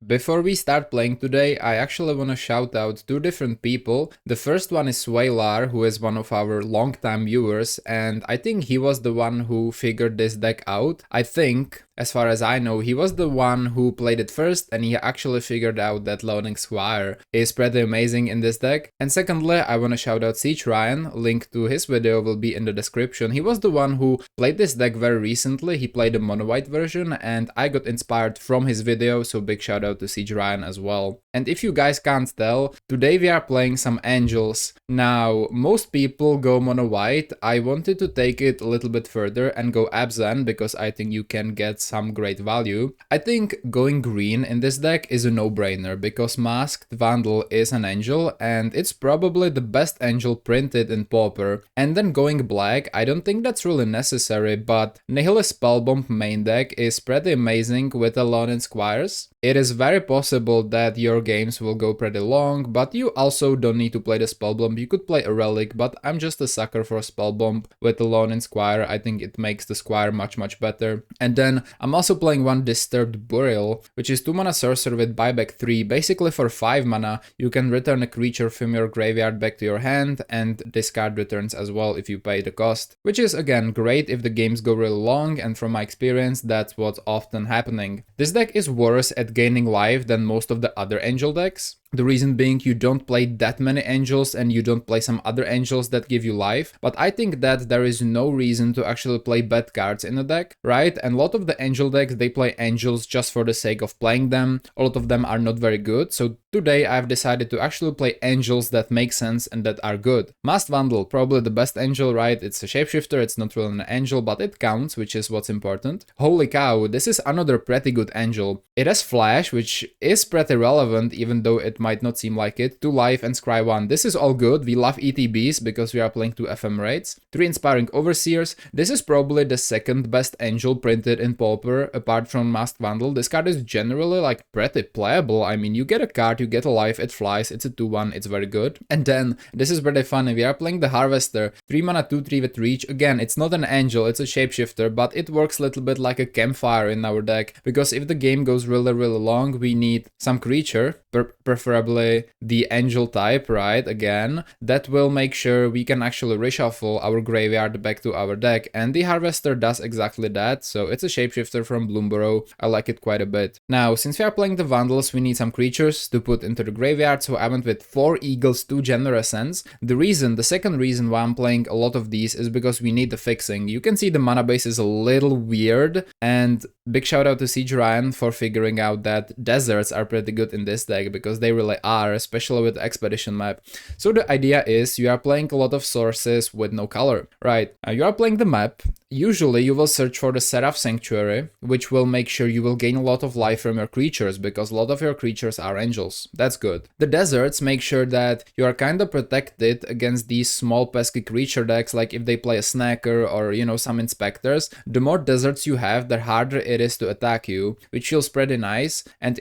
Before we start playing today, I actually want to shout out two different people. The first one is Swaylar, who is one of our longtime viewers, and I think he was the one who figured this deck out. I think, as far as I know, he was the one who played it first, and he actually figured out that Loading Squire is pretty amazing in this deck. And secondly, I want to shout out Siege Ryan. Link to his video will be in the description. He was the one who played this deck very recently. He played the mono white version, and I got inspired from his video, so big shout out to Siege Ryan as well. And if you guys can't tell, today we are playing some Angels. Now, most people go mono white. I wanted to take it a little bit further and go Abzan because I think you can get some great value. I think going green in this deck is a no-brainer because Masked Vandal is an angel and it's probably the best angel printed in Pauper. And then going black, I don't think that's really necessary, but Nihilist Spellbomb main deck is pretty amazing with Alone in Squires. It is very possible that your games will go pretty long, but you also don't need to play the Spellbomb. You could play a Relic, but I'm just a sucker for Spellbomb with Alone in Squire. I think it makes the Squire much better. And then I'm also playing one Disturbed Burial, which is 2 mana sorcerer with buyback 3. Basically for 5 mana, you can return a creature from your graveyard back to your hand and discard returns as well if you pay the cost. Which is again great if the games go really long, and from my experience that's what's often happening. This deck is worse at gaining life than most of the other angel decks. The reason being you don't play that many angels and you don't play some other angels that give you life, but I think that there is no reason to actually play bad cards in a deck, right? And a lot of the angel decks, they play angels just for the sake of playing them. A lot of them are not very good, so today I've decided to actually play angels that make sense and that are good. Masked Vandal, probably the best angel, right? It's a shapeshifter, it's not really an angel, but it counts, which is what's important. Holy cow, this is another pretty good angel. It has flash, which is pretty relevant even though it might not seem like it. 2 life and scry 1. This is all good. We love ETBs because we are playing 2 FM rates. 3 Inspiring Overseers. This is probably the second best angel printed in Pauper apart from Masked Vandal. This card is generally like pretty playable. I mean, you get a card, you get a life, it flies, it's a 2/1, it's very good. And then, this is pretty funny, we are playing the Harvester. 3 mana 2/3 with reach. Again, it's not an angel, it's a shapeshifter, but it works a little bit like a campfire in our deck because if the game goes really long, we need some creature, preferably the angel type, right? Again, that will make sure we can actually reshuffle our graveyard back to our deck, and the Harvester does exactly that, so it's a shapeshifter from Bloomborough. I like it quite a bit. Now, since we are playing the Vandals, we need some creatures to put into the graveyard, so I went with 4 Eagles, 2 Generous Ends. The second reason why I'm playing a lot of these is because we need the fixing. You can see the mana base is a little weird, and big shout out to Siege Ryan for figuring out that deserts are pretty good in this deck because they really are, especially with the expedition map. So the idea is you are playing a lot of sources with no color, right? You are playing the map. Usually you will search for the Seraph Sanctuary, which will make sure you will gain a lot of life from your creatures because a lot of your creatures are angels. That's good. The deserts make sure that you are kind of protected against these small pesky creature decks, like if they play a Snacker or, you know, some inspectors. The more deserts you have, the harder it is to attack you, which feels pretty nice. And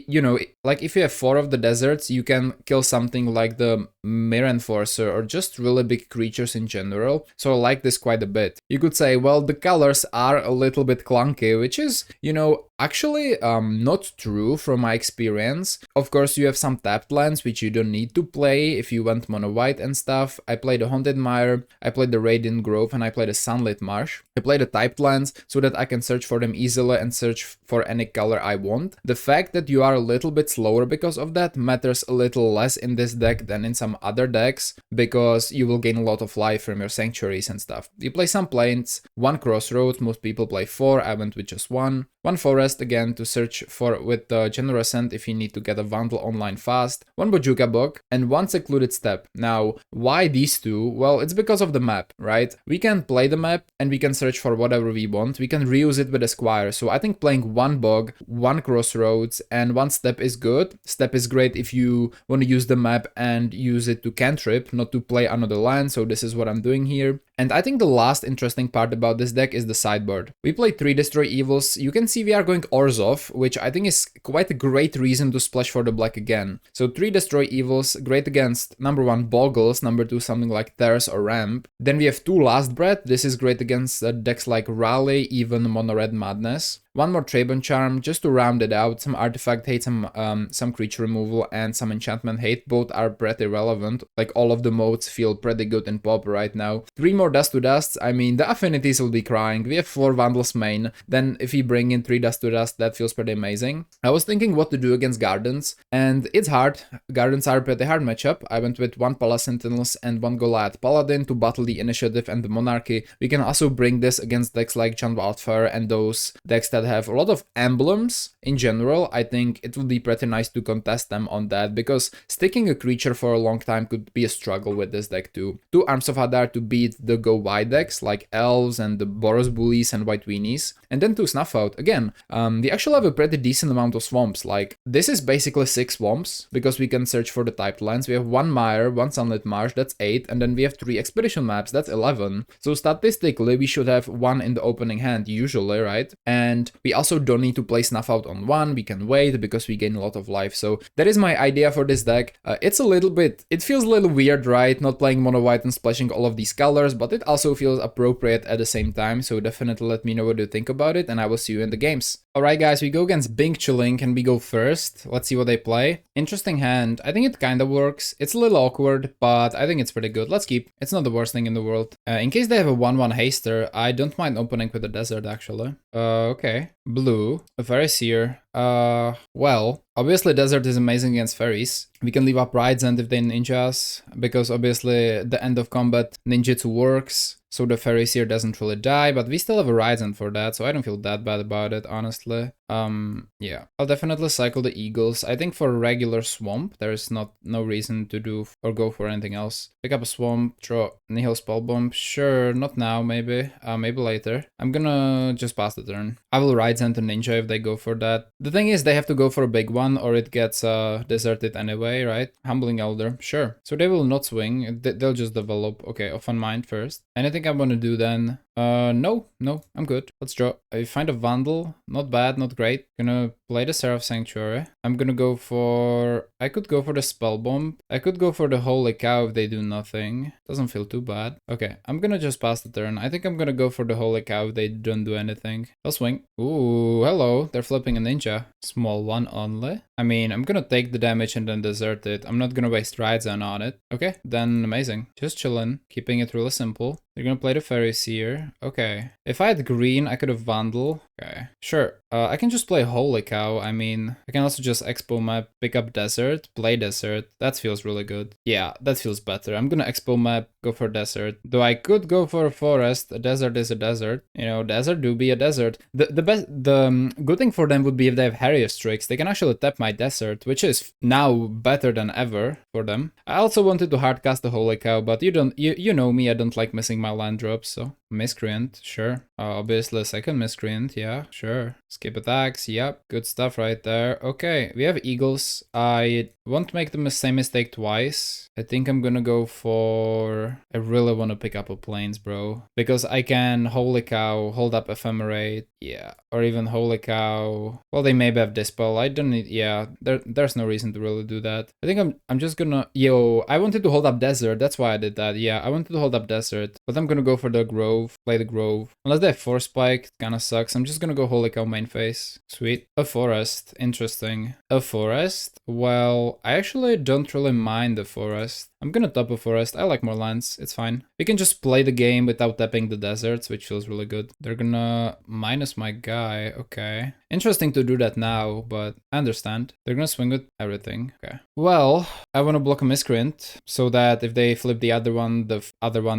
you know, like if you have 4 of the deserts, you can kill something like the Mirror Enforcer or just really big creatures in general. So I like this quite a bit. You could say, well, the colors are a little bit clunky, which is, you know, actually not true from my experience. Of course, you have some tapped lands which you don't need to play if you want mono white and stuff. I played the Haunted Mire, I played the Radiant Grove, and I played the Sunlit Marsh. I played the typed lands so that I can search for them easily and search for any color I want. The fact that you are a little bit slower because of that matters a little less in this deck than in some other decks because you will gain a lot of life from your sanctuaries and stuff. You play some plains, 1 Crossroads, most people play 4, I went with just 1. 1 Forest again to search for with the Generous End if you need to get a Vandal online fast, 1 Bojuka Book, and 1 Secluded Step. Now, why these 2? Well, it's because of the map, right? We can play the map and we can search for whatever we want. We can reuse it with a Squire, so I think playing 1 Bog, 1 Crossroads, and 1 Step is good. Step is great if you want to use the map and use it to cantrip, not to play another land, so this is what I'm doing here. And I think the last interesting part about this deck is the sideboard. We play 3 Destroy Evils. You can see we are going Orzhov, which I think is quite a great reason to splash for the black again. So 3 Destroy Evils, great against number 1 Boggles, number 2 something like Thers or Ramp. Then we have 2 Last Breath. This is great against decks like Raleigh, even Mono Red Madness. one more Trabon Charm just to round it out, some artifact hate, some creature removal, and some enchantment hate. Both are pretty relevant. Like, all of the modes feel pretty good in Pauper right now. 3 more Dust to Dusts, I mean, the affinities will be crying. We have 4 Vandals main, then if we bring in 3 Dust to Dust, that feels pretty amazing. I was thinking what to do against Gardens, and it's hard. Gardens are a pretty hard matchup. I went with 1 Palace Sentinels and 1 Goliath Paladin to battle the Initiative and the Monarchy. We can also bring this against decks like John Wildfire and those decks that have a lot of emblems in general. I think it would be pretty nice to contest them on that, because sticking a creature for a long time could be a struggle with this deck too. 2 Arms of Hadar to beat the go wide decks like Elves and the Boros Bullies and White Weenies, and then 2 Snuff Out. Again, we actually have a pretty decent amount of swamps. Like, this is basically 6 swamps, because we can search for the typed lands. We have 1 Mire, 1 Sunlit Marsh, that's 8, and then we have 3 Expedition maps, that's 11. So statistically, we should have 1 in the opening hand usually, right? And we also don't need to play Snuff Out on 1, we can wait because we gain a lot of life. So that is my idea for this deck. It's a little bit, it feels a little weird, right? Not playing mono white and splashing all of these colors, but it also feels appropriate at the same time. So definitely let me know what you think about it, and I will see you in the games. Alright guys, we go against Bing Chilling and we go first. Let's see what they play. Interesting hand. I think it kinda works. It's a little awkward, but I think it's pretty good. Let's keep. It's not the worst thing in the world. In case they have a 1/1 haster, I don't mind opening with a desert actually. Okay. Blue. A Fairyseer. Well, obviously desert is amazing against fairies. We can leave up Rides and if they ninja us, because obviously the end of combat ninjutsu works. So the Fairyseer doesn't really die, but we still have a Ryzen for that, so I don't feel that bad about it, honestly. Yeah. I'll definitely cycle the Eagles. I think for a regular swamp, there's no reason to do or go for anything else. Pick up a swamp, draw Nihil Spellbomb. Sure, not now, maybe. Maybe later. I'm gonna just pass the turn. I will Ryzen to Ninja if they go for that. The thing is, they have to go for a big one, or it gets deserted anyway, right? Humbling Elder, sure. So they will not swing, they'll just develop. Okay, off on mind first. Anything I want to do then? No, I'm good. Let's draw. I find a Vandal, not bad, not great. Gonna play the Seraph Sanctuary. I'm gonna go for... I could go for the Spell Bomb. I could go for the Holy Cow if they do nothing. Doesn't feel too bad. Okay, I'm gonna just pass the turn. I think I'm gonna go for the Holy Cow if they don't do anything. I'll swing. Ooh, hello. They're flipping a Ninja. Small one only. I mean, I'm gonna take the damage and then desert it. I'm not gonna waste Raidzone on it. Okay, then amazing. Just chillin', keeping it really simple. They're gonna play the Fairyseer. Okay. If I had green, I could have Vandal. Okay. Sure. I can just play Holy Cow. I mean, I can also just Expo map, pick up Desert, play Desert. That feels really good. Yeah, that feels better. I'm gonna Expo map, go for Desert. Though I could go for a Forest. A desert is a desert. You know, desert do be a desert. The good thing for them would be if they have Harrier tricks. They can actually tap my Desert, which is now better than ever for them. I also wanted to hardcast the Holy Cow, but you know me, I don't like missing my land drops, so Miscreant, sure. Obviously second Miscreant, yeah, sure. Skip attacks, yep, good stuff right there. Okay, we have Eagles. I won't make the same mistake twice. I think I'm gonna go for... I really want to pick up a Plains, bro. Because I can Holy Cow, hold up Ephemerate, yeah. Or even Holy Cow. Well, they maybe have Dispel. I don't need... yeah, there's no reason to really do that. I think I'm just gonna... Yo, I wanted to hold up Desert, that's why I did that. Yeah, I wanted to hold up Desert. But I'm gonna go for the Grove, play the Grove. Unless they have Force Spike, it kinda sucks. I'm just gonna go Holy Cow main phase. Sweet. A Forest, interesting. A Forest? Well, I actually don't really mind the Forest. I'm gonna top a Forest. I like more lands. It's fine. We can just play the game without tapping the deserts, which feels really good. They're gonna minus my guy. Okay. Interesting to do that now, but I understand. They're gonna swing with everything. Okay. Well, I wanna block a Miscreant so that if they flip the other one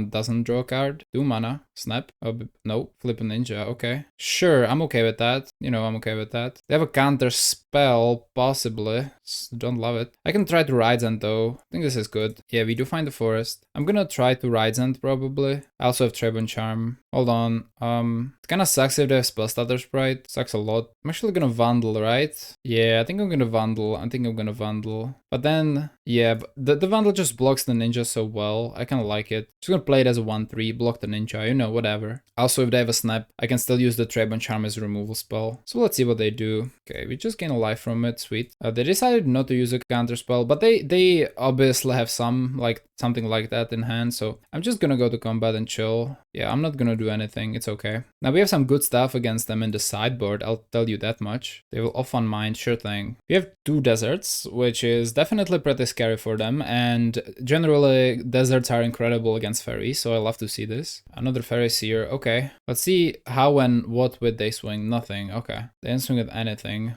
doesn't draw a card. 2 mana. Snap. Oh, no. Flip a Ninja. Okay. Sure, I'm okay with that. You know, I'm okay with that. They have a counter spell, possibly. Don't love it. I can try to Ryzen though. I think this is good. Yeah, we do find the Forest. I'm gonna try to Ryzen probably. I also have Trabon Charm. Hold on. It kinda sucks if they have Spellstutter Sprite. Sucks a lot. I'm actually gonna Vandal, right? Yeah, I think I'm gonna Vandal. But then, yeah, the Vandal just blocks the Ninja so well. I kinda like it. Just gonna play it as a 1/3, block the Ninja, you know, whatever. Also, if they have a Snap, I can still use the Trabon Charm as a removal spell. So let's see what they do. Okay, we just gain a life from it, sweet. They decided not to use a counter spell, but they obviously have some, like, something like that in hand. So I'm just gonna go to combat and chill. Yeah, I'm not gonna do anything. It's okay. Now we have some good stuff against them in the sideboard. I'll tell you that much. They will off on mine, sure thing. We have 2 deserts, which is definitely pretty scary for them. And generally, deserts are incredible against fairies, so I love to see this. Another fairy seer. Okay, let's see how and what would they swing. Nothing. Okay, they didn't swing at anything.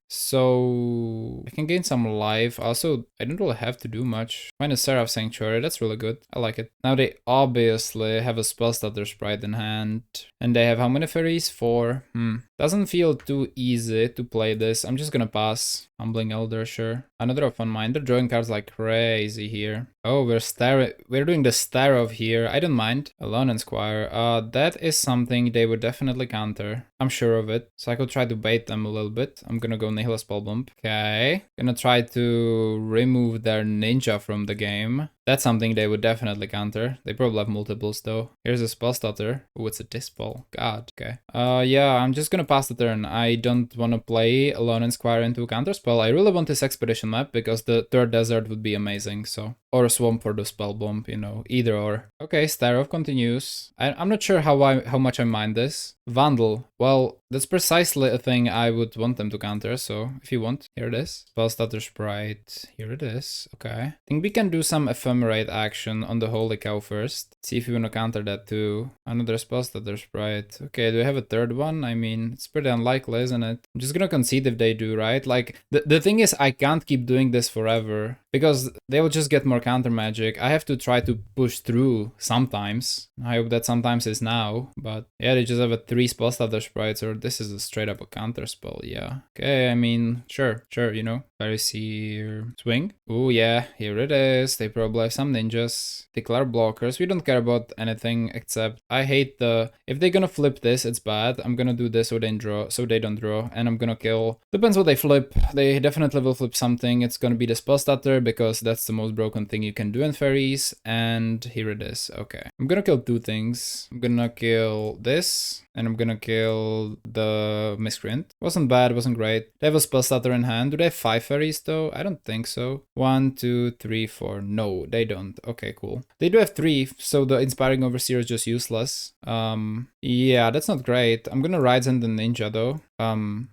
So I can gain some life. Also, I don't really have to do much. Find a Seraph Sanctuary. That's really good. I like it. Now they obviously have a Spellstutter Sprite in hand. And they have how many fairies? 4. Doesn't feel too easy to play this. I'm just gonna pass. Humbling Elder, sure. Another off on mine. They're drawing cards like crazy here. Oh, we're doing the Stare of here. I don't mind. Alone and Squire. That is something they would definitely counter. I'm sure of it. So I could try to bait them a little bit. I'm gonna go Nihilus Spellbomb. Okay. Gonna try to remove their ninja from the game. That's something they would definitely counter. They probably have multiples though. Here's a Spellstutter. Oh, it's a Dispel. God. Okay. Yeah, I'm just gonna pass the turn. I don't want to play Alone and Squire into a counterspell. I really want this Expedition map because the 3rd desert would be amazing, so. Or a Swamp for the Spell Bomb, you know, either or. Okay, Stare of continues. I'm not sure how much I mind this. Vandal. Well, that's precisely a thing I would want them to counter, so if you want, here it is. Spellstutter Sprite, here it is. Okay. I think we can do some Ephemerate action on the Holy Cow first. See if we want to counter that too. Another Spellstutter Sprite. Okay, do we have a 3rd one? I mean, it's pretty unlikely, isn't it? I'm just gonna concede if they do, right? Like, the thing is, I can't keep doing this forever because they will just get more counter magic. I have to try to push through sometimes. I hope that sometimes is now, but yeah, they just have a 3 Spellstutter Sprites, or this is a straight up a counter spell, yeah. Okay, I mean, sure, you know. Fairy Seer swing. Oh yeah, here it is. They probably have some ninjas. Declare blockers. We don't care about anything except I hate the... If they're gonna flip this, it's bad. I'm gonna do this so they don't draw. And I'm gonna kill... Depends what they flip. They definitely will flip something. It's gonna be the Spellstutter because that's the most broken thing you can do in fairies. And here it is. Okay. I'm gonna kill 2 things. I'm gonna kill this. And I'm gonna kill the Miscreant. Wasn't bad, wasn't great. They have a Spellstutter in hand. Do they have 5 fairies though? I don't think so. 1, 2, 3, 4. No, they don't. Okay, cool. They do have 3, so the Inspiring Overseer is just useless. Yeah, that's not great. I'm gonna Ride Send the Ninja though.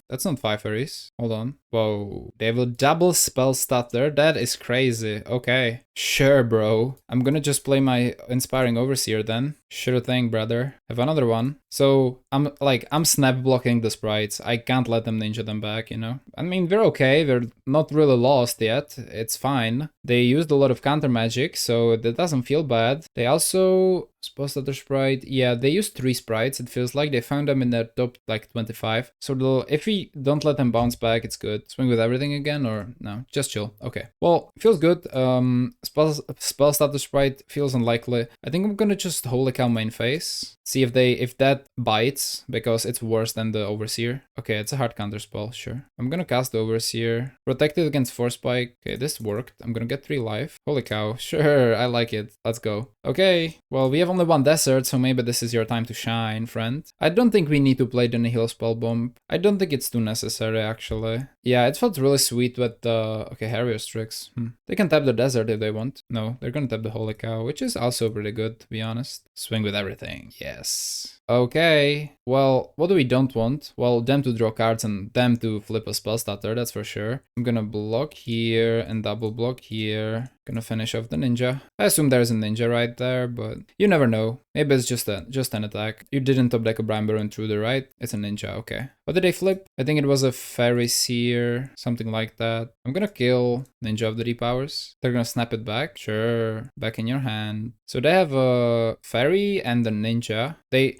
That's not 5 fairies. Hold on. Whoa. They have a double Spellstutter. That is crazy. Okay. Sure, bro. I'm gonna just play my Inspiring Overseer then. Sure thing, brother. Have another one. So I'm snap blocking the sprites. I can't let them ninja them back, you know? I mean, they're okay. They're not really lost yet. It's fine. They used a lot of counter magic, so that doesn't feel bad. They also... Spellstutter Sprite, yeah, they used 3 sprites. It feels like they found them in their top like 25. So if we don't let them bounce back, it's good. Swing with everything again, or no, just chill. Okay, well, feels good. Spellstutter Sprite feels unlikely. I think I'm gonna just Holy Cow main phase. See if that bites, because it's worse than the Overseer. Okay, it's a hard counter spell, sure. I'm gonna cast the Overseer. Protected against Force Spike. Okay, this worked. I'm gonna get 3 life. Holy cow, sure, I like it. Let's go. Okay, well, we have only 1 desert, so maybe this is your time to shine, friend. I don't think we need to play the Nihil Spellbomb. I don't think it's too necessary, actually. Yeah, it felt really sweet with okay, Harrier Strix. They can tap the desert if they want. No, they're gonna tap the Holy Cow, which is also pretty good, to be honest. Swing with everything, yes. Okay, well, what do we don't want? Well, them to draw cards and them to flip a Spellstutter, that's for sure. I'm gonna block here and double block here. Gonna finish off the ninja. I assume there's a ninja right there, but you never know. Maybe it's just an attack. You didn't top deck a Brimber Intruder, right? It's a ninja, okay. What did they flip? I think it was a Fairy Seer, something like that. I'm gonna kill Ninja of the Repowers. They're gonna snap it back. Sure, back in your hand. So they have a Fairy and a Ninja.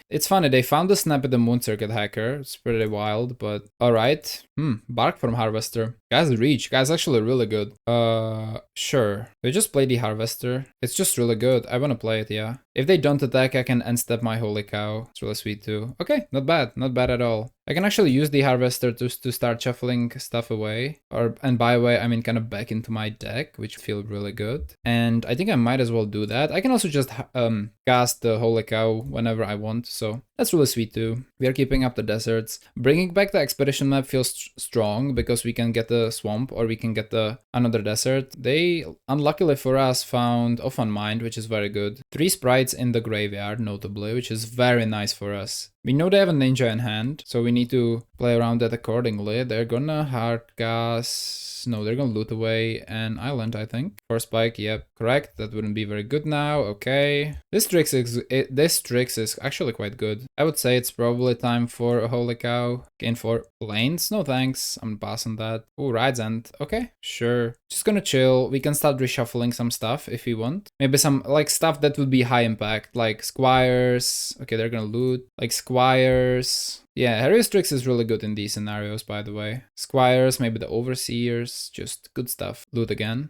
It's funny, they found the snap at the Moon Circuit Hacker. It's pretty wild, but alright. Bark from Harvester. Guys, Reach. Guys, actually really good. Sure. They just play the Harvester. It's just really good. I wanna play it, yeah. If they don't attack, I can end step my Holy Cow. It's really sweet too. Okay, not bad. Not bad at all. I can actually use the Harvester to start shuffling stuff away. And by away, I mean kind of back into my deck, which feels really good. And I think I might as well do that. I can also just cast the Holy Cow whenever I want, so that's really sweet too. We are keeping up the deserts. Bringing back the expedition map feels strong because we can get the swamp or we can get the another desert. They, unluckily for us, found Orphan Mind, which is very good. 3 sprites in the graveyard, notably, which is very nice for us. We know they have a ninja in hand, so we need to play around that accordingly. They're gonna hardcast... No, they're gonna loot away an island, I think. For spike, yep, correct. That wouldn't be very good now. Okay. This Strix is actually quite good. I would say it's probably time for a Holy Cow. Gain 4 lanes. No thanks. I'm passing that. Oh, Ride's End. Okay, sure. Just gonna chill. We can start reshuffling some stuff if we want. Maybe some like stuff that would be high impact, like Squires. Okay, they're gonna loot. Like Squires. Yeah, Harry Strix is really good in these scenarios, by the way. Squires, maybe the Overseers, just good stuff. Loot again.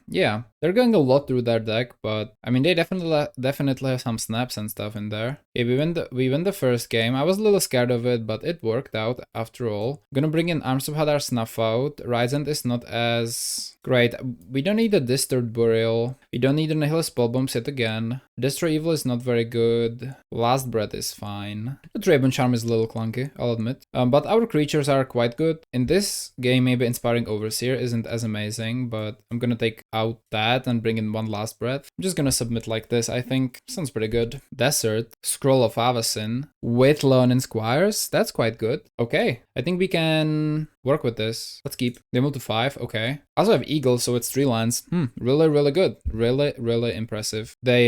Yeah, they're going a lot through their deck, but I mean, they definitely have some snaps and stuff in there. Okay, we win the first game. I was a little scared of it, but it worked out after all. I'm gonna bring in Arms of Hadar Snuff out. Ryzen is not as great. We don't need a Disturbed Burial. We don't need a Nihilist Spellbomb set again. Destroy Evil is not very good. Last Breath is fine. The Draven Charm is a little clunky, I'll admit. But our creatures are quite good. In this game, maybe Inspiring Overseer isn't as amazing, but I'm gonna take out that and bring in one Last Breath. I'm just gonna submit like this, I think. Sounds pretty good. Desert, Scroll of Avacyn with Leonin Squires. That's quite good. Okay, I think we can work with this. Let's keep. They move to 5, okay. I also have Eagles, so it's 3 lands. Really, really good. Really, really impressive. They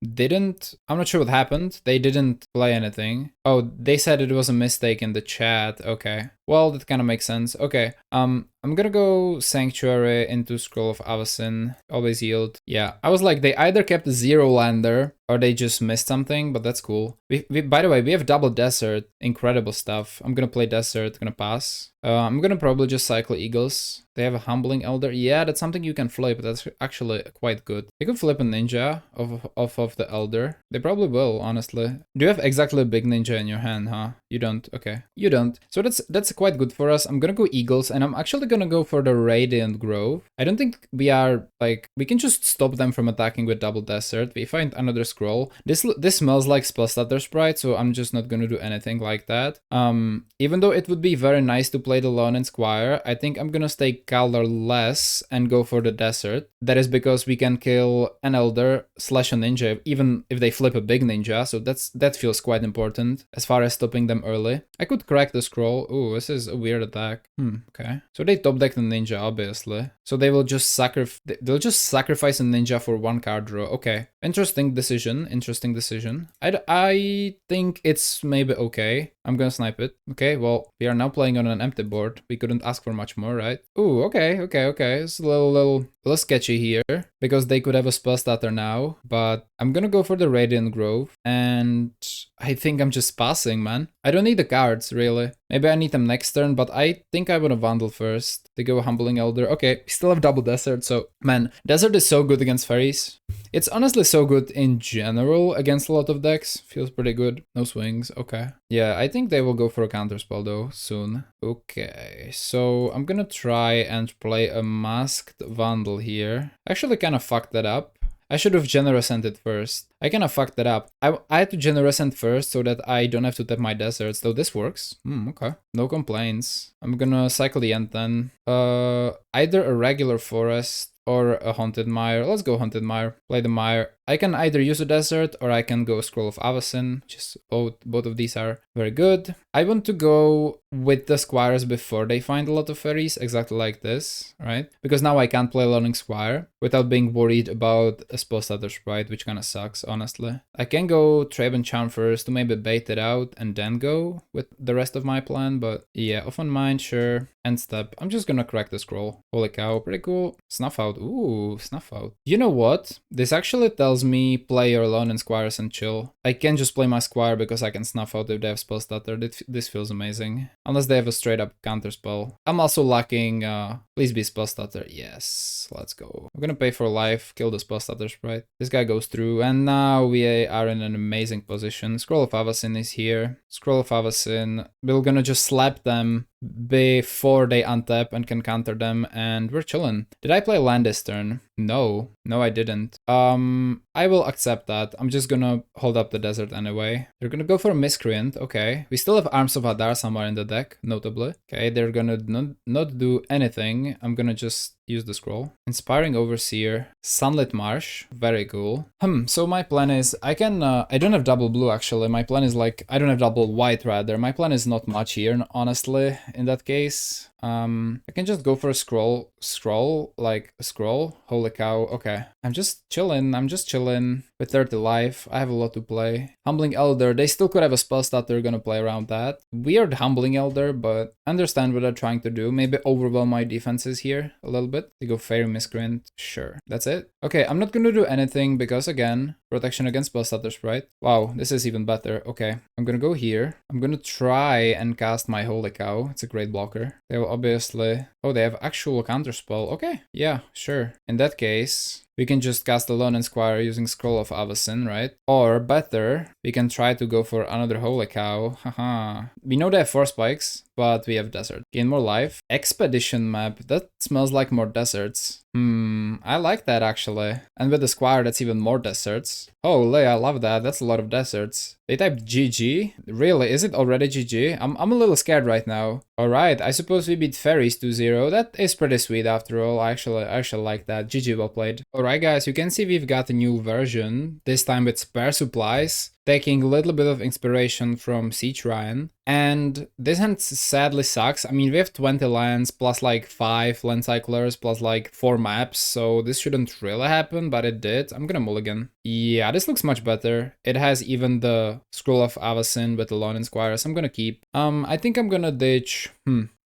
didn't... I'm not sure what happened. They didn't play anything. Oh, they said it was a mistake in the chat. Okay. Well, that kind of makes sense. Okay. I'm gonna go Sanctuary into Scroll of Avacyn. Always yield. Yeah, I was like, they either kept a 0-lander or they just missed something, but that's cool. By the way, we have double Desert. Incredible stuff. I'm gonna play Desert, gonna pass. I'm gonna probably just cycle Eagles. They have a Humbling Elder. Yeah, that's something you can flip. That's actually quite good. You could flip a Ninja off of the Elder. They probably will, honestly. Do you have exactly a big Ninja in your hand, huh? You don't. Okay. You don't. So that's quite good for us. I'm gonna go Eagles, and I'm actually gonna go for the Radiant Grove. I don't think we are, like, we can just stop them from attacking with double Desert. We find another scroll. This smells like Spellstutter Sprite, so I'm just not gonna do anything like that. Even though it would be very nice to play the Leonin Squire, I think I'm gonna stay colorless and go for the Desert. That is because we can kill an Elder / a Ninja, even if they flip a big Ninja, so that feels quite important as far as stopping them early. I could crack the scroll. Ooh, this is a weird attack. Okay. So they top deck the Ninja, obviously. So they will just they'll just sacrifice a Ninja for 1 card draw. Okay. Interesting decision. Interesting decision. I think it's maybe okay. I'm gonna snipe it. Okay, well, we are now playing on an empty board. We couldn't ask for much more, right? Ooh, okay. It's a little sketchy here because they could have a spell starter now, but I'm gonna go for the Radiant Grove, and I think I'm just passing, man. I don't need the cards, really. Maybe I need them next turn, but I think I want to Vandal first. They go Humbling Elder. Okay, we still have double Desert, so man, Desert is so good against fairies. It's honestly so good in general against a lot of decks. Feels pretty good. No swings, okay. Yeah, I think they will go for a counterspell though, soon. Okay, so I'm gonna try and play a Masked Vandal here. Actually kind of fucked that up. I should have Generous Ended first. I kind of fucked that up. I had to Generous End first so that I don't have to tap my deserts, though this works. Okay. No complaints. I'm gonna cycle the end then. Either a regular forest or a Haunted Mire. Let's go Haunted Mire. Play the Mire. I can either use a desert or I can go Scroll of Avacyn. Just both of these are very good. I want to go with the Squires before they find a lot of fairies, exactly like this, right? Because now I can't play Leonin Squire without being worried about a Spellstutter Sprite, which kind of sucks, honestly. I can go Traven Charm first to maybe bait it out and then go with the rest of my plan, but yeah, Off on Mind, sure. End step. I'm just gonna crack the scroll. Holy cow, pretty cool. Snuff out. Ooh, Snuff out. You know what? This actually tells me play your Leonin Squires and chill. I can just play my Squire because I can Snuff out if they have Spellstutter. This feels amazing. Unless they have a straight up counterspell. I'm also lacking Please be spell stutter. Yes, let's go. We're gonna pay for life, kill the spell stutter sprite. This guy goes through, and now we are in an amazing position. Scroll of Avacyn is here. Scroll of Avacyn. We're gonna just slap them before they untap and can counter them, and we're chilling. Did I play land this turn? No, I didn't. I will accept that. I'm just gonna hold up the desert anyway. They're gonna go for a miscreant. Okay, we still have Arms of Hadar somewhere in the deck, notably. Okay, they're gonna not do anything. I'm gonna just use the scroll. Inspiring Overseer, Sunlit Marsh, very cool. So my plan is, I don't have double blue actually. My plan is like, I don't have double white rather. My plan is not much here, honestly, in that case. I can just go for a scroll, holy cow, okay. I'm just chilling with 30 life. I have a lot to play. Humbling Elder, they still could have a spell stat, they're gonna play around that. Weird Humbling Elder, but understand what they're trying to do. Maybe overwhelm my defenses here a little bit. They go Fairy Miscreant, sure, that's it. Okay, I'm not gonna do anything because again, protection against spell stutters, right? Wow, this is even better. Okay, I'm gonna go here. I'm gonna try and cast my holy cow. It's a great blocker. They will obviously... Oh, they have actual counterspell. Okay, yeah, sure. In that case, we can just cast a Lone Squire using Scroll of Avacyn, right? Or better, we can try to go for another holy cow. Haha. We know they have 4 spikes, but we have desert. Gain more life. Expedition map. That smells like more deserts. I like that actually. And with the Squire, that's even more deserts. Holy, I love that. That's a lot of deserts. They typed GG? Really? Is it already GG? I'm a little scared right now. Alright, I suppose we beat Fairies 2-0. That is pretty sweet after all. I actually like that. GG, well played. Alright guys, you can see we've got a new version. This time with spare supplies. Taking a little bit of inspiration from Siege Ryan. And this hand sadly sucks. I mean, we have 20 lands plus like 5 land cyclers plus like 4 maps. So this shouldn't really happen, but it did. I'm gonna mulligan. Yeah, this looks much better. It has even the Scroll of Avacyn with the Lone Squires. I'm gonna keep. I think I'm gonna ditch.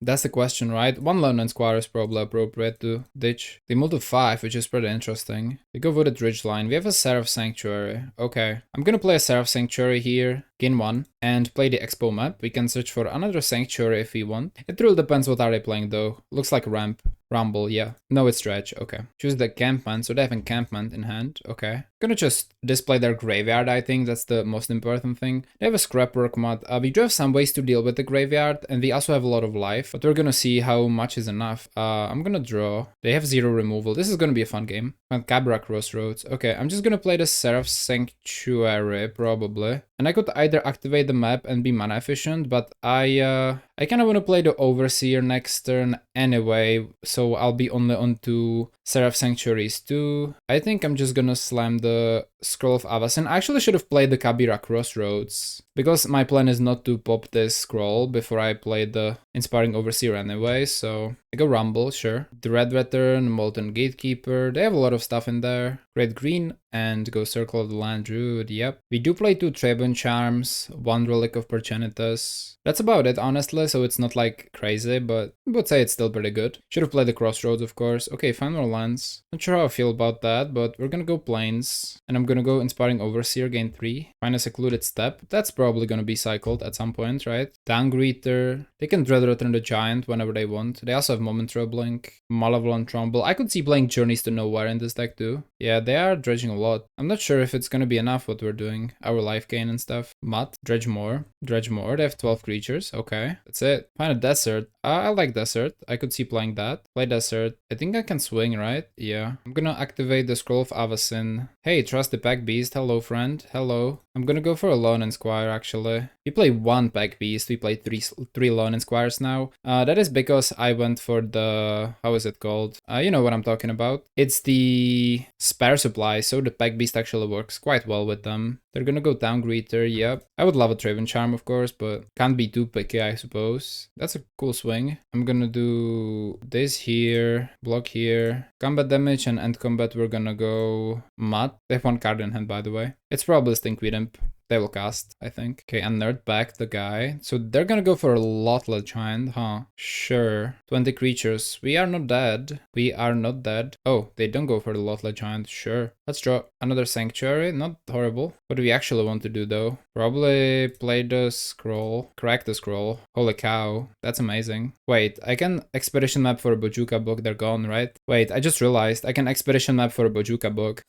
That's the question, right? 1 Lone Squire is probably appropriate to ditch. They move to 5, which is pretty interesting. They go for the Dredge line. We have a Seraph Sanctuary. Okay. I'm gonna play a Seraph Sanctuary here. Gain 1 and play the Expo map. We can search for another Sanctuary if we want. It really depends what are they playing though. Looks like Rumble, yeah. No, it's Dredge, okay. Choose the encampment, so they have encampment in hand, okay. Gonna just display their graveyard, I think that's the most important thing. They have a Scrapwork mod. We do have some ways to deal with the graveyard, and we also have a lot of life, but we're gonna see how much is enough. I'm gonna draw. They have 0 removal. This is gonna be a fun game. Cabra Crossroads. Okay, I'm just gonna play the Seraph Sanctuary, probably. And I could either activate the map and be mana efficient, but I kind of want to play the Overseer next turn anyway, so I'll be only on 2 Seraph Sanctuaries too. I think I'm just gonna slam the Scroll of Avacyn. I actually should have played the Kabira Crossroads, because my plan is not to pop this scroll before I play the Inspiring Overseer anyway, so I go Rumble, sure. The Red Veteran, Molten Gatekeeper, they have a lot of stuff in there. Red Green, and go Circle of the Land Druid, yep. We do play 2 Trebon Charms, 1 Relic of Progenitus. That's about it, honestly, so it's not like crazy, but I would say it's still pretty good. Should have played the Crossroads, of course. Okay, find more lands. Not sure how I feel about that, but we're gonna go Plains. And I'm gonna go Inspiring Overseer, gain 3. Find a Secluded Step. That's probably gonna be cycled at some point, right? Downgreeter. They can Dread Return the Giant whenever they want. They also have Momentary Blink, Malevolent Trumbull. I could see playing Journeys to Nowhere in this deck too. Yeah, they are dredging a lot. I'm not sure if it's gonna be enough what we're doing. Our life gain and stuff. Mutt, dredge more. They have 12 creatures. Okay, that's it. Find a desert. I like desert. I could see playing that. Play desert. I think I can swing, right? Yeah. I'm gonna activate the Scroll of Avacyn. Hey, trust the Pack Beast. Hello, friend. Hello. I'm gonna go for a Lone Squire, actually. We play 1 Pack Beast. We play 3 Lone Squires now. That is because I went for the... How is it called? You know what I'm talking about. It's the spare supply, so the Pack Beast actually works quite well with them. They're gonna go Downgreeter, yep. I would love a Traven Charm, of course, but can't be too picky, I suppose. That's a cool swing. I'm gonna do this here, block here. Combat damage and end combat, we're gonna go Mutt. They have 1 card in hand, by the way. It's probably Stinkweed Imp. They will cast, I think. Okay, unearth back the guy. So they're gonna go for a Lotless Giant, huh? Sure. 20 creatures. We are not dead. We are not dead. Oh, they don't go for the Lotless Giant. Sure. Let's draw another Sanctuary. Not horrible. What do we actually want to do though? Probably play the scroll, crack the scroll. Holy cow, that's amazing. Wait, I can expedition map for a Bojuka book, they're gone, right? Wait, I just realized I can expedition map for a Bojuka book.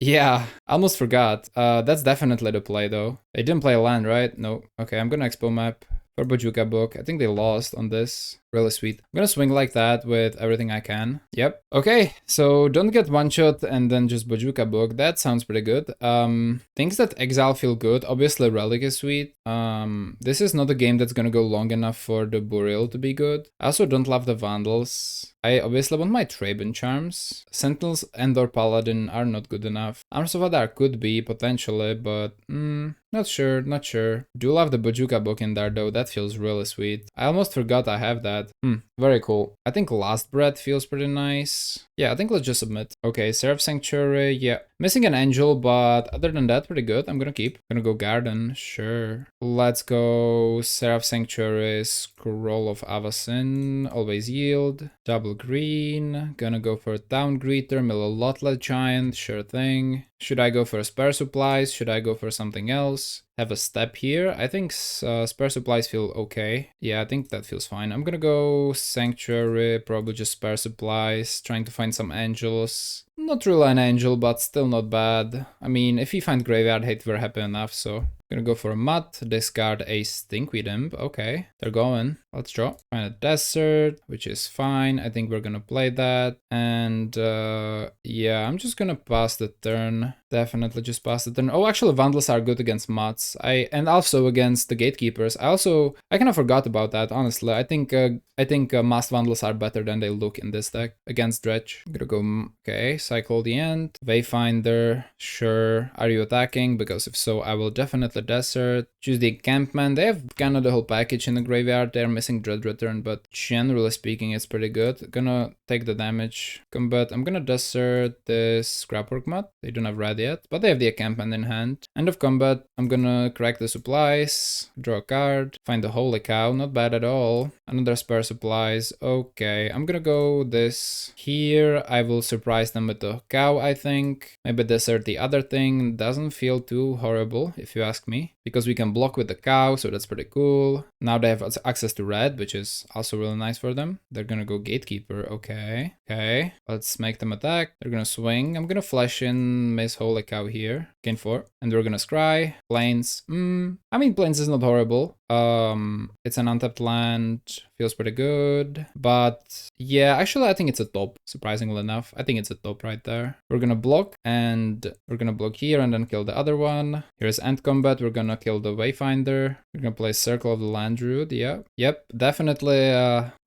Yeah, almost forgot. That's definitely the play though. They didn't play a land, right? No. Okay, I'm gonna expo map for Bojuka book. I think they lost on this. Really sweet. I'm gonna swing like that with everything I can. Yep. Okay, so don't get one shot and then just Bojuka book. That sounds pretty good. Things that exile feel good. Obviously Relic is sweet. This is not a game that's gonna go long enough for the Burial to be good. I also don't love the Vandals. I obviously want my Traben Charms. Sentinels and or Paladin are not good enough. Arms of Adar could be, potentially, but not sure, not sure. Do love the Bojuka book in there though, that feels really sweet. I almost forgot I have that. Very cool. I think Last Breath feels pretty nice. Yeah, I think let's just submit. Okay, Seraph Sanctuary, yeah. Missing an angel, but other than that, pretty good. I'm gonna keep. Gonna go Garden, sure. Let's go Seraph Sanctuary, Scroll of Avacyn, always yield. Double green. Gonna go for a Town Greeter, Millilotlet Giant, sure thing. Should I go for spare supplies? Should I go for something else? Have a step here. I think spare supplies feel okay. Yeah, I think that feels fine. I'm gonna go Sanctuary, probably just spare supplies, trying to find some angels. Not really an angel, but still not bad. I mean, if we find Graveyard Hate, we're happy enough, so... Gonna go for a Mutt, discard a Stinkweed Imp. Okay, they're going. Let's draw. Find a Desert, which is fine. I think we're gonna play that. And yeah, I'm just gonna pass the turn. Definitely just pass the turn. Oh, actually, Vandals are good against Mutts. And also against the Gatekeepers. I kind of forgot about that, honestly. I think Masked Vandals are better than they look in this deck against Dredge. I'm gonna go, okay, cycle the end. Wayfinder, sure. Are you attacking? Because if so, I will definitely Desert. Choose the Encampment. They have kind of the whole package in the graveyard. They're missing Dread Return, but generally speaking, it's pretty good. Gonna take the damage. Combat. I'm gonna Desert this Scrapwork Mutt. They don't have red yet, but they have the Encampment in hand. End of combat. I'm gonna crack the supplies. Draw a card. Find the Holy Cow. Not bad at all. Another spare supplies. Okay, I'm gonna go this here. I will surprise them with the cow, I think. Maybe Desert the other thing. Doesn't feel too horrible, if you ask me, because we can block with the cow, so that's pretty cool. Now they have access to red, which is also really nice for them. They're gonna go Gatekeeper. Okay, okay, let's make them attack. They're gonna swing. I'm gonna flash in Miss Holy Cow here. Gain 4, and we're gonna scry. Plains. I mean, Plains is not horrible. It's an untapped land, feels pretty good, but yeah, actually I think it's a top, surprisingly enough. I think it's a top right there. We're gonna block, and we're gonna block here and then kill the other one. Here's end combat. We're gonna kill the Wayfinder. We're gonna play Circle of the Land Druid. Yeah, yep, definitely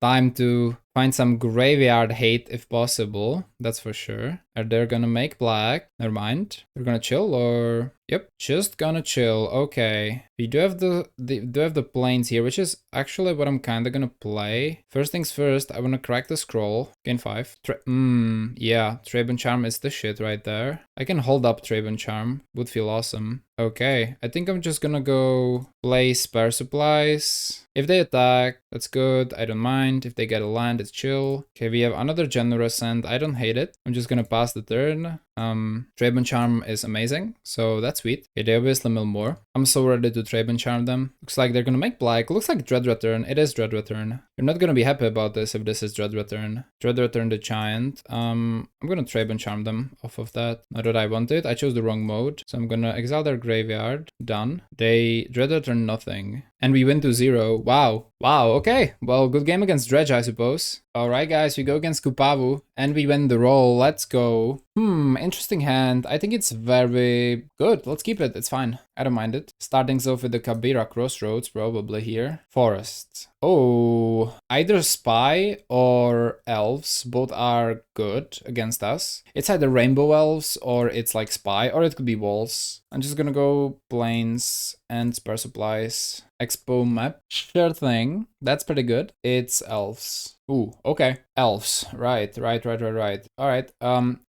time to find some Graveyard Hate if possible, that's for sure. Are they gonna make black? Never mind. They're gonna chill, or... Yep, just gonna chill. Okay. We do have the Plains here, which is actually what I'm kinda gonna play. First things first, I wanna crack the scroll. Gain 5. Yeah, Traben Charm is the shit right there. I can hold up Traben Charm. Would feel awesome. Okay, I think I'm just gonna go play spare supplies. If they attack, that's good. I don't mind. If they get a land, it's chill. Okay, we have another generous and I don't hate it. I'm just gonna pass the turn. Traben Charm is amazing, so that's sweet. Okay, they obviously mill more. I'm so ready to Traben Charm them. Looks like they're gonna make black. Looks like Dread Return. It is Dread Return. You're not gonna be happy about this if this is Dread Return. Dread Return the Giant. I'm gonna Traben Charm them off of that. Not that I wanted. I chose the wrong mode, so I'm gonna exile their graveyard. Done. They Dread Return nothing. And we win to 0. Wow. Wow, okay. Well, good game against Dredge, I suppose. Alright guys, we go against Kupavu and we win the roll. Let's go. Interesting hand. I think it's very good. Let's keep it. It's fine. I don't mind it. Starting off with the Kabira Crossroads, probably here. Forest. Oh, either Spy or Elves. Both are good against us. It's either Rainbow Elves or it's like Spy, or it could be Walls. I'm just gonna go Plains and spare supplies. Expo map. Sure thing. That's pretty good. It's Elves. Ooh, okay. Elves. Right. Alright.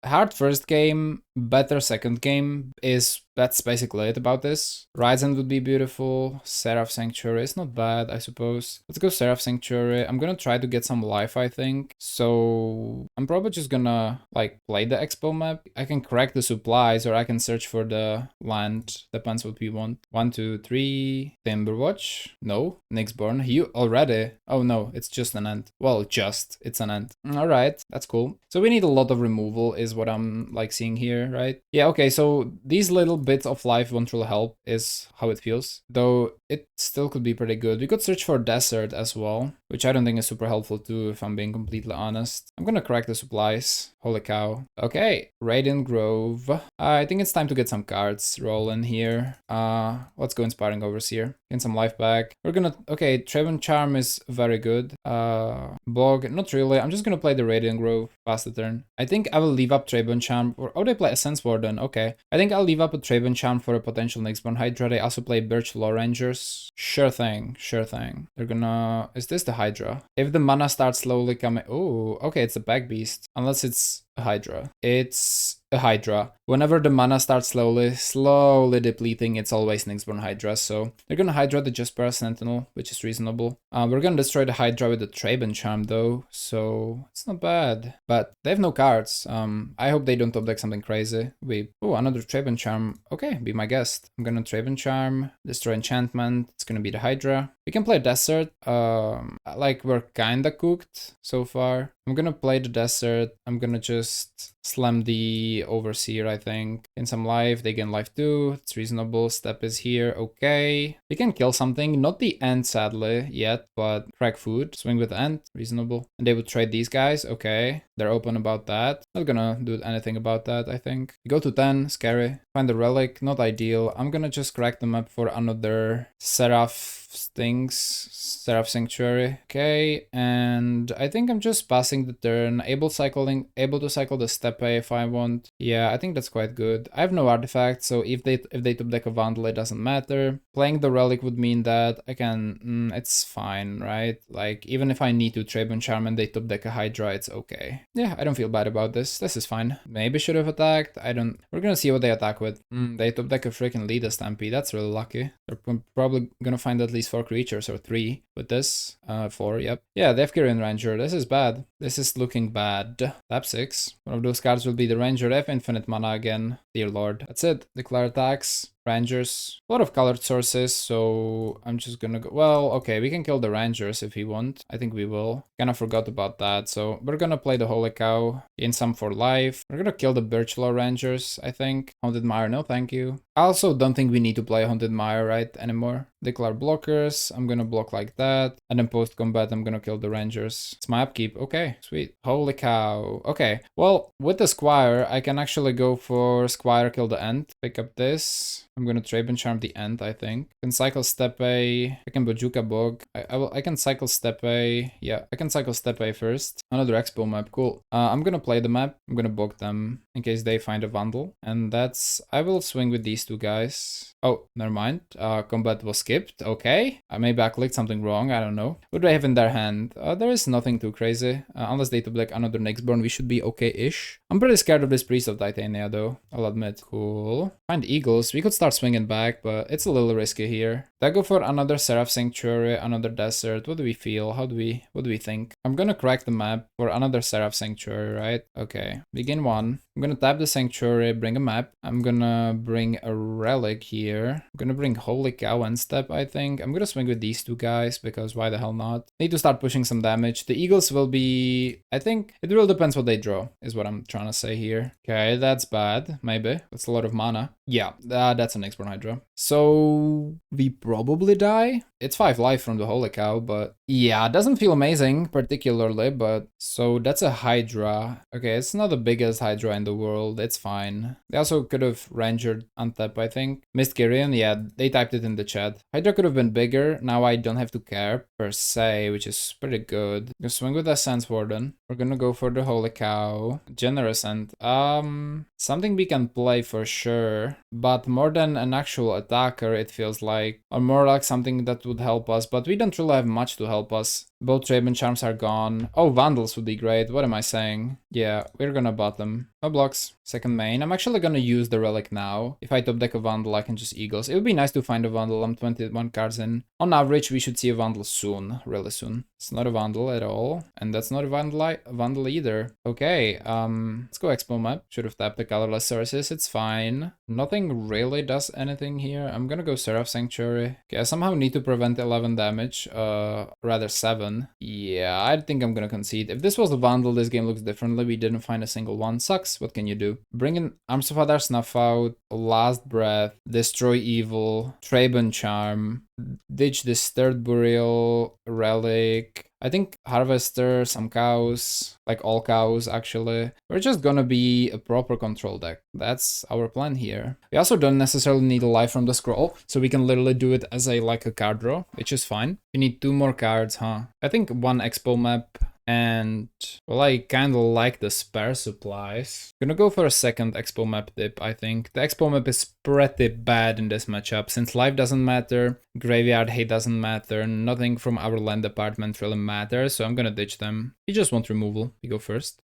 Hard first game, better second game that's basically it about this. Ryzen would be beautiful. Seraph Sanctuary is not bad, I suppose. Let's go Seraph Sanctuary. I'm gonna try to get some life, I think. So I'm probably just gonna like play the expo map. I can crack the supplies or I can search for the land. Depends what we want. 1, 2, 3. Timberwatch. No. Nixborn. You already. Oh no, it's just an ant. Well, it's an ant. Alright, that's cool. So we need a lot of removal is what I'm like seeing here, right? Yeah, okay, so these little bits of life won't really help is how it feels. Though it still could be pretty good. We could search for desert as well, which I don't think is super helpful too, if I'm being completely honest. I'm gonna crack the supplies. Holy cow. Okay, Radiant Grove. I think it's time to get some cards rolling here. Let's go Inspiring Overseer. Get some life back. We're gonna, okay, Trevon Charm is very good. Bog, not really. I'm just gonna play the Radiant Grove, pass the turn. I think I will leave up Trevon Charm, or, oh, they play Essence Warden, okay. I think I'll leave up a Trevon Charm for a potential Nixborn Hydra. They also play Birch Law Rangers. Sure thing. They're gonna, is this the Hydra? If the mana starts slowly coming, oh, okay, it's a Pack Beast. Unless it's a Hydra. It's a Hydra. Whenever the mana starts slowly depleting, it's always Nixborn Hydra. So they're gonna Hydra the Jaspera Sentinel, which is reasonable. We're gonna destroy the Hydra with the Treben Charm though, so it's not bad. But they have no cards. I hope they don't top deck something crazy. Oh, another Treben Charm. Okay, be my guest. I'm gonna Treben Charm, destroy enchantment. It's gonna be the Hydra. We can play Desert. Like we're kinda cooked so far. I'm gonna play the Desert. I'm gonna just slam the Overseer, I think. In some life, they gain life too. It's reasonable. Step is here. Okay. We can kill something. Not the Ant, sadly, yet, but crack food. Swing with Ant. Reasonable. And they would trade these guys. Okay. They're open about that. Not gonna do anything about that, I think. We go to 10. Scary. Find the relic. Not ideal. I'm gonna just crack them up for another Seraph Seraph Sanctuary. Okay, and I think I'm just passing the turn, able to cycle the Steppe if I want. Yeah, I think that's quite good. I have no artifact, so if they top deck a Vandal, it doesn't matter. Playing the relic would mean that I can, it's fine, right? Like, even if I need to Treben Charm and they top deck a Hydra, it's okay. Yeah, I don't feel bad about this. This is fine. Maybe should have attacked. We're gonna see what they attack with. They top deck a freaking Leader Stampede. That's really lucky. They're probably gonna find at least 4 creatures or 3 with this. 4, yep. Yeah, they have Kyrian Ranger. This is bad. This is looking bad. Tap 6. One of those cards will be the Ranger. They have infinite mana again. Dear Lord. That's it. Declare attacks. Rangers. A lot of colored sources, so I'm just gonna go. Well, okay, we can kill the Rangers if we want. I think we will. Kinda forgot about that, so we're gonna play the Holy Cow. In some for life. We're gonna kill the Birchlaw Rangers, I think. Haunted Mire, no thank you. I also don't think we need to play Haunted Mire, right, anymore. Declare blockers. I'm gonna block like that. And then post combat, I'm gonna kill the Rangers. It's my upkeep. Okay, sweet. Holy cow. Okay, well, with the Squire, I can actually go for Squire, kill the Ant. Pick up this. I'm gonna Treben Charm the Ant, I think. I can cycle Steppe. I can Bojuka Bog. I can cycle Steppe. Yeah, I can cycle Steppe first. Another Expo map, cool. I'm gonna play the map. I'm gonna bog them in case they find a Vandal. And that's... I will swing with these two guys. Oh, never mind. Combat was skipped. Okay. Maybe I clicked something wrong. I don't know. What do they have in their hand? There is nothing too crazy. Unless they top deck another Nixborn, we should be okay-ish. I'm pretty scared of this Priest of Titania, though. I'll admit. Cool. Find Eagles. We could start swinging back, but it's a little risky here. Do I go for another Seraph Sanctuary, another Desert? What do we feel? What do we think? I'm gonna crack the map for another Seraph Sanctuary, right? Okay. Begin 1. I'm gonna tap the Sanctuary, bring a map. I'm gonna bring a Relic here. I'm gonna bring Holy Cow and Step, I think. I'm gonna swing with these two guys, because why the hell not? Need to start pushing some damage. The Eagles will be... I think it really depends what they draw, is what I'm trying to say here. Okay, that's bad. Maybe. That's a lot of mana. Yeah, that's an Nixborn Hydra. So we probably die. It's 5 life from the Holy Cow, but yeah, it doesn't feel amazing particularly, but so that's a Hydra. Okay, it's not the biggest Hydra in the world. It's fine. They also could have Rangered untap, I think. Missed Kyrian, yeah, they typed it in the chat. Hydra could have been bigger. Now I don't have to care per se, which is pretty good. Gonna swing with the Sense Warden. We're gonna go for the Holy Cow. Generous and something we can play for sure, but more than an actual attacker, it feels like, or more like something that would help us, but we don't really have much to help us. Both Traben Charms are gone. Oh, Vandals would be great. What am I saying? Yeah, we're gonna bottom. No blocks. Second main. I'm actually gonna use the relic now. If I top deck a Vandal, I can just Eagles. It would be nice to find a Vandal. I'm 21 cards in. On average, we should see a Vandal soon. Really soon. It's not a Vandal at all. And that's not a Vandal either. Okay, let's go Expo map. Should have tapped the colorless sources. It's fine. Nothing really does anything here. I'm gonna go Seraph Sanctuary. Okay, I somehow need to prevent 11 damage. Rather 7. Yeah, I think I'm gonna concede. If this was a Vandal, this game looks differently. We didn't find a single one. Sucks. What can you do? Bring in Arms of Hadar, Snuff Out, Last Breath, Destroy Evil, Traben Charm, ditch this Third Burial, Relic. I think Harvester, some cows, like all cows actually. We're just gonna be a proper control deck. That's our plan here. We also don't necessarily need a life from the scroll, so we can literally do it as a like a card draw, which is fine. We need 2 more cards, huh? I think 1 Expo map. And, well, I kinda like the spare supplies. Gonna go for a second Expo map dip, I think. The Expo map is pretty bad in this matchup, since life doesn't matter, graveyard hate doesn't matter, nothing from our land department really matters, so I'm gonna ditch them. We just want removal. We go first.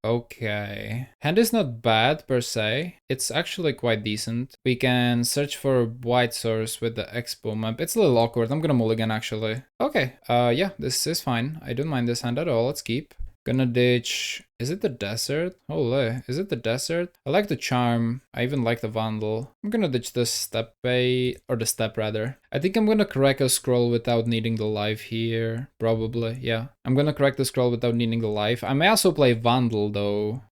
Okay. Hand is not bad per se. It's actually quite decent. We can search for a white source with the Expo map. It's a little awkward. I'm gonna mulligan actually. Okay, yeah, this is fine. I don't mind this hand at all. Let's keep. Gonna ditch. Is it the desert? Holy, is it the desert? I like the charm. I even like the Vandal. I'm gonna ditch the step or the step rather. I think I'm gonna crack a scroll without needing the life here. Probably, yeah. I'm gonna crack the scroll without needing the life. I may also play Vandal though.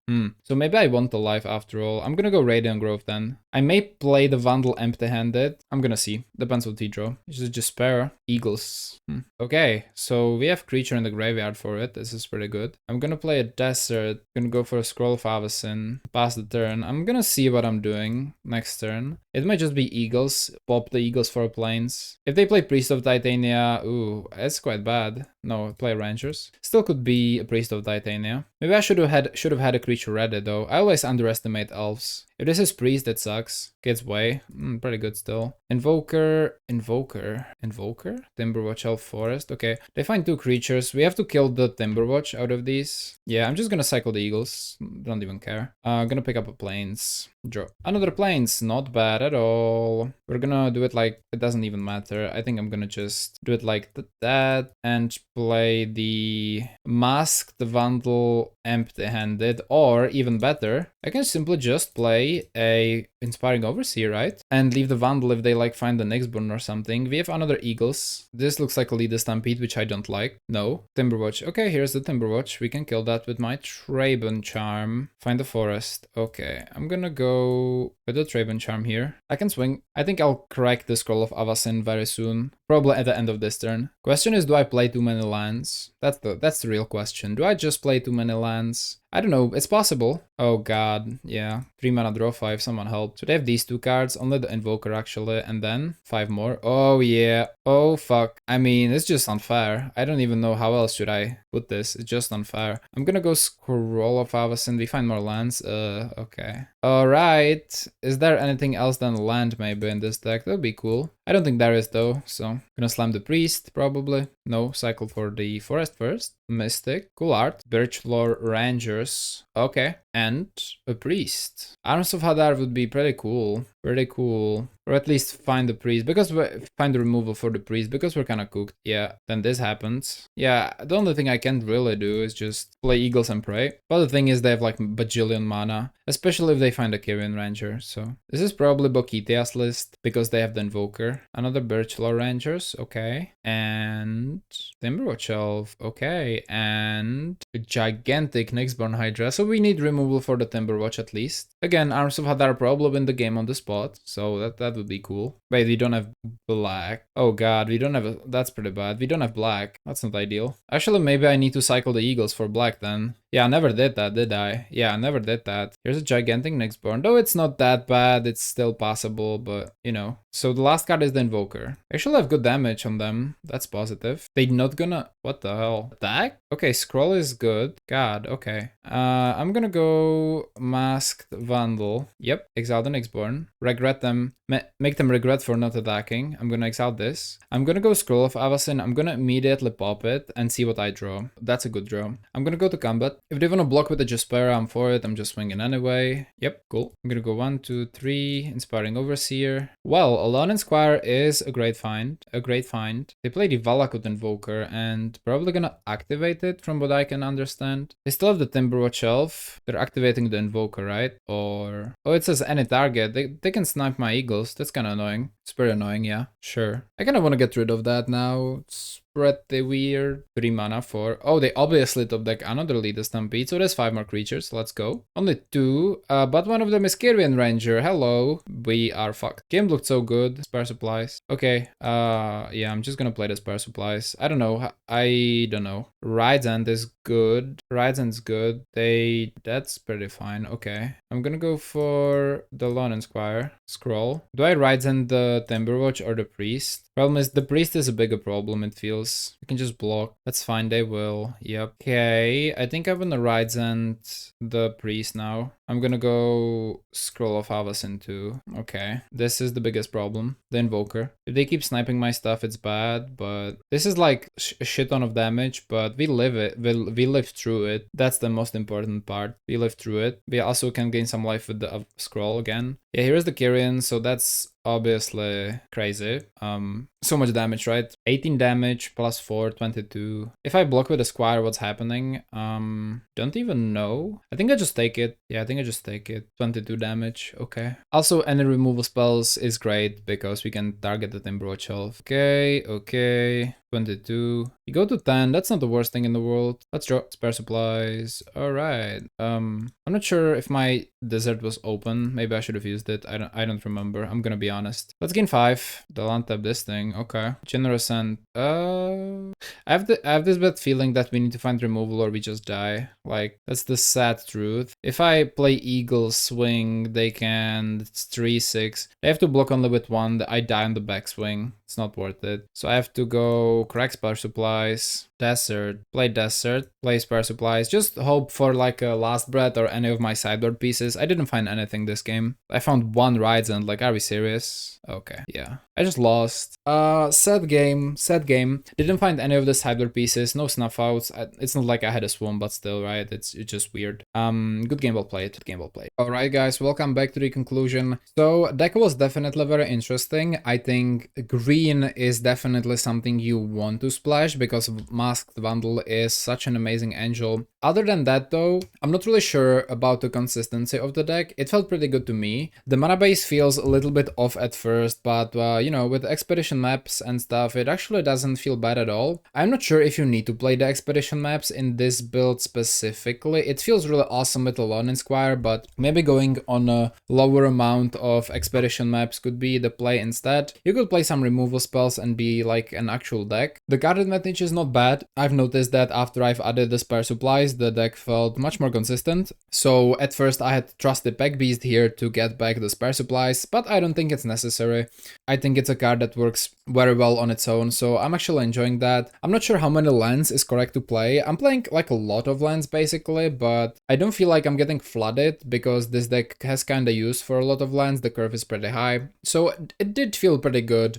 So maybe I want the life after all. I'm gonna go Radiant Grove then. I may play the Vandal empty-handed. I'm gonna see. Depends what he draw. Just spare. Eagles. Okay, so we have creature in the graveyard for it. This is pretty good. I'm gonna play a desert. Gonna go for a Scroll of Avacyn. Pass the turn. I'm gonna see what I'm doing next turn. It might just be Eagles. Pop the Eagles for planes. If they play Priest of Titania, ooh, that's quite bad. No, play Rangers. Still could be a Priest of Titania. Maybe I should have had a creature ready though. I always underestimate elves. If this is Priest, that sucks. Gets way. Pretty good still. Invoker. Timberwatch, Elf, Forest. Okay, they find 2 creatures. We have to kill the Timberwatch out of these. Yeah, I'm just gonna cycle the Eagles. Don't even care. Gonna pick up a Plains. Draw another Plains. Not bad at all. We're gonna do it like it doesn't even matter. I think I'm gonna just do it like that and play the Masked Vandal empty-handed, or even better, I can simply just play a Inspiring Overseer, right? And leave the Vandal if they like find the Nyxborn or something. We have another Eagles. This looks like a Lead the Stampede, which I don't like. No. Timberwatch. Okay, here's the Timberwatch. We can kill that with my Traben Charm. Find the forest. Okay, I'm gonna go with the Traben Charm here. I can swing. I think I'll crack the Scroll of Avacyn very soon. Probably at the end of this turn. Question is, do I play too many lands? That's the real question. Do I just play too many lands? I don't know, it's possible. Oh god, yeah. 3 mana, draw 5, someone help. So they have these 2 cards, only the Invoker actually, and then 5 more. Oh yeah, oh fuck. I mean, it's just unfair. I don't even know how else should I put this. It's just unfair. I'm gonna go Scroll of Avacyn. We find more lands. Okay. Alright. Is there anything else than land maybe in this deck? That would be cool. I don't think there is though, so gonna slam the Priest probably. No, cycle for the Forest first. Mystic, cool art. Birchfloor Rangers. Okay, and a Priest. Arms of Hadar would be pretty cool. Pretty cool. Or at least find the Priest, because find the removal for the Priest, because we're kind of cooked. Yeah, then this happens. Yeah, the only thing I can't really do is just play Eagles and pray. But the thing is, they have like bajillion mana, especially if they find a Kyrian Ranger. So this is probably Bokitia's list, because they have the Invoker. Another Birchfloor Rangers, okay. And Timberwatch Elf, okay. And a gigantic Nyxborn Hydra. So we need removal for the Timberwatch at least. Again, Arms of Hadar probably win the game on the spot, so that would be cool. Wait, we don't have black. Oh god, we don't have that's pretty bad. We don't have black. That's not ideal. Actually, maybe I need to cycle the Eagles for black then. Yeah, I never did that, did I? Yeah, I never did that. Here's a gigantic Nyxborn. Though it's not that bad, it's still possible, but you know. So the last card is the Invoker. I actually have good damage on them. That's positive. They not gonna... What the hell? Attack? Okay, Scroll is good. God, okay. I'm gonna go Masked Vandal. Yep, exile the Nyxborn. Regret them. Make them regret for not attacking. I'm gonna exile this. I'm gonna go Scroll of Avacyn. I'm gonna immediately pop it and see what I draw. That's a good draw. I'm gonna go to combat. If they wanna block with the Jaspera, I'm for it. I'm just swinging anyway. Yep, cool. I'm gonna go 1, 2, 3. Inspiring Overseer. Well, Alon Squire is a great find. A great find. They play the Valakut Invoker and probably gonna activate it from what I can understand. They still have the Timberwatch Elf. They're activating the Invoker, right? Or... Oh, it says any target. They can snipe my Eagles. That's kind of annoying. It's pretty annoying, yeah. Sure. I kind of want to get rid of that now. It's pretty weird. 3 mana for... Oh, they obviously top deck another Leader Stampede, so there's 5 more creatures. Let's go. Only 2, but one of them is Kyrian Ranger. Hello. We are fucked. Game looked so good. Spare supplies. Okay. Yeah, I'm just gonna play the spare supplies. I don't know. I don't know. Ryzend is good. Ryzend's good. That's pretty fine. Okay. I'm gonna go for the Lon Squire. Scroll. Do I Ryzend the Timberwatch or the Priest? Problem is, the Priest is a bigger problem, it feels. You can just block. That's fine, they will. Yep. Okay, I think I'm gonna Ryzend the Priest now. I'm gonna go Scroll of Avacyn too. Okay, this is the biggest problem. The Invoker. If they keep sniping my stuff, it's bad, but this is like a shit ton of damage, but we live it. We live through it. That's the most important part. We live through it. We also can gain some life with the Scroll again. Yeah, here's the Kyrian, so that's obviously crazy. So much damage, right? 18 damage plus 4, 22. If I block with a Squire, what's happening? Don't even know. I think I just take it. Yeah, I think I just take it. 22 damage. Okay. Also, any removal spells is great because we can target the Timberwatch Elf. Okay, okay. 22. You go to 10. That's not the worst thing in the world. Let's draw spare supplies. All right. I'm not sure if my desert was open. Maybe I should have used it. I don't remember. I'm gonna be honest. Let's gain 5. They'll untap this thing. Okay. Generous and I have this bad feeling that we need to find removal or we just die. Like, that's the sad truth. If I play Eagle Swing, they can... It's 3-6. They have to block only with 1. I die on the backswing. It's not worth it. So I have to go correct spare supplies, desert, play spare supplies, just hope for like a last breath or any of my sideboard pieces. I didn't find anything this game. I found 1 Ryzend, like, are we serious? Okay, yeah. I just lost. Sad game. Didn't find any of the sideboard pieces, no snuff outs. It's not like I had a swarm, but still, right? It's just weird. Good game well played. Alright guys, welcome back to the conclusion. So, deck was definitely very interesting. I think green is definitely something you want to splash because Masked Vandal is such an amazing angel. Other than that though, I'm not really sure about the consistency of the deck. It felt pretty good to me. The mana base feels a little bit off at first, but you know, with expedition maps and stuff, it actually doesn't feel bad at all. I'm not sure if you need to play the expedition maps in this build specifically. It feels really awesome with Alon Squire, but maybe going on a lower amount of expedition maps could be the play instead. You could play some removal spells and be like an actual deck. The card advantage is not bad. I've noticed that after I've added the spare supplies, the deck felt much more consistent. So at first I had trusted Pack Beast here to get back the spare supplies, but I don't think it's necessary. I think it's a card that works very well on its own, so I'm actually enjoying that. I'm not sure how many lands is correct to play. I'm playing like a lot of lands basically, but I don't feel like I'm getting flooded because this deck has kinda use for a lot of lands. The curve is pretty high, so it did feel pretty good.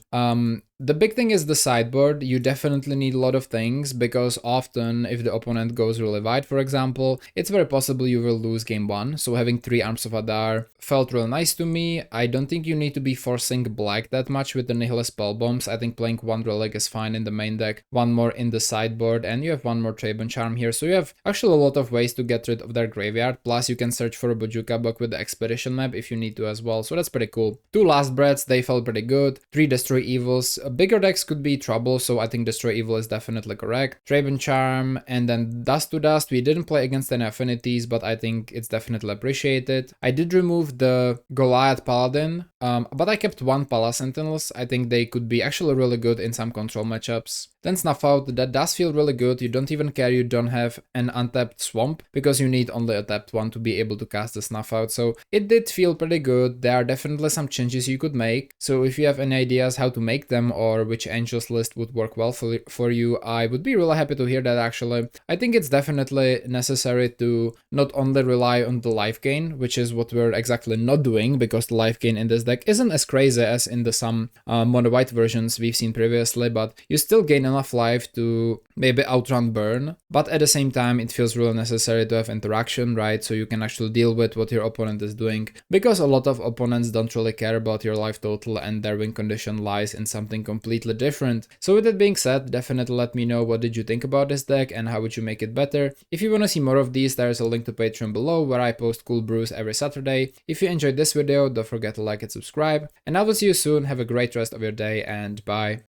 The big thing is the sideboard. You definitely need a lot of things because often if the opponent goes really wide, for example, it's very possible you will lose game 1. So having 3 Arms of Adar felt real nice to me. I don't think you need to be forcing black that much with the Nihilist Spell Bombs. I think playing 1 Relic is fine in the main deck, 1 more in the sideboard, and you have 1 more Trabon Charm here. So you have actually a lot of ways to get rid of their graveyard. Plus you can search for a Bojuka block with the Expedition map if you need to as well. So that's pretty cool. 2 Last Breaths, they felt pretty good. 3 Destroy Evils. Bigger decks could be trouble, so I think Destroy Evil is definitely correct. Trabon Charm, and then Dust to Dust. We didn't play against any affinities, but I think it's definitely appreciated. I did remove the Goliath Paladin, but I kept 1 Palace Sentinels. I think they could be actually really good in some control matchups. then Snuff Out, that does feel really good. You don't even care you don't have an untapped Swamp, because you need only a tapped one to be able to cast the Snuff Out, so it did feel pretty good. There are definitely some changes you could make, so if you have any ideas how to make them or which Angels list would work well for you, I would be really happy to hear that actually. I think it's definitely necessary to not only rely on the life gain, which is what we're exactly not doing, because the life gain in this deck isn't as crazy as in the some mono white versions we've seen previously, but you still gain enough life to maybe outrun burn, but at the same time it feels really necessary to have interaction, right, so you can actually deal with what your opponent is doing, because a lot of opponents don't really care about your life total and their win condition lies in something completely different. So with that being said, definitely let me know what did you think about this deck and how would you make it better. If you want to see more of these, there is a link to Patreon below where I post cool brews every Saturday. If you enjoyed this video, don't forget to like and subscribe, and I will see you soon. Have a great rest of your day and bye.